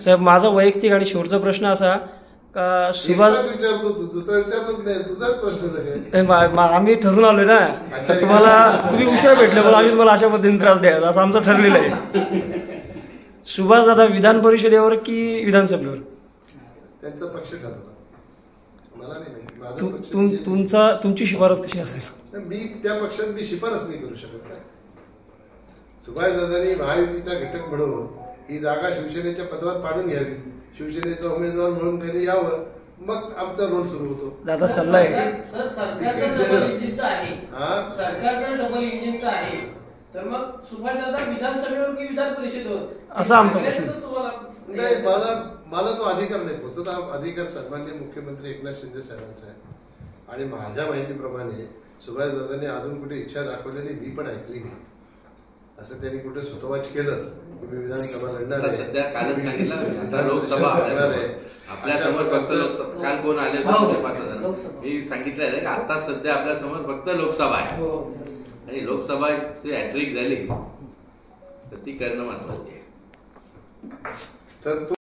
साहेब माझा वैयक्तिक आणि शेवटचा प्रश्न असा का सुभाष आम्ही ठरून आलोय ना, तुम्ही उशिरा भेटले मला, आम्ही तुम्हाला अशा पद्धतीने त्रास द्यायचा असं आमचं ठरलेलं आहे. सुभाष दादा विधान परिषदेवर की विधानसभेवर? त्यांचा पक्ष ठरवतो, मला नाही माहिती. तुमची शिफारस कशी असेल? मी त्या पक्षात मी शिफारस नाही करू शकत का. सुभाषदादांनी महायुतीचा घटक म्हणून ही जागा शिवसेनेच्या पत्रात पाडून घ्यावी, शिवसेनेचा उमेदवार म्हणून त्यांनी यावं, मग आमचा रोल सुरू होतो. दादा सल्ला आहे सर, सरकारचा डबल इंजिनचा आहे, सरकारचा डबल इंजिनचा आहे, तर मग सुभाषदादा विधानसभेवर की विधान परिषदेवर असा आमचा प्रश्न नाही. मला तो अधिकार नाही पोहोचत. अधिकार सन्माननीय मुख्यमंत्री एकनाथ शिंदे साहेबांचा आहे. आणि माझ्या माहितीप्रमाणे सुभाषदादांनी अजून कुठे इच्छा दाखवलेली मी पण ऐकली नाही. असं त्यांनी कुठे सुतोवाच केलं की मी विधानसभा लढणार आहे, सध्या कालच सांगितलं लोकसभा आपल्या समोर फक्त लोकसभा. काल कोण आले 5 जण, मी सांगितलं आहे आता सध्या आपल्या समोर फक्त लोकसभा आहे आणि लोकसभाची हॅट्रिक झाली तर ती करणं महत्वाची आहे. तर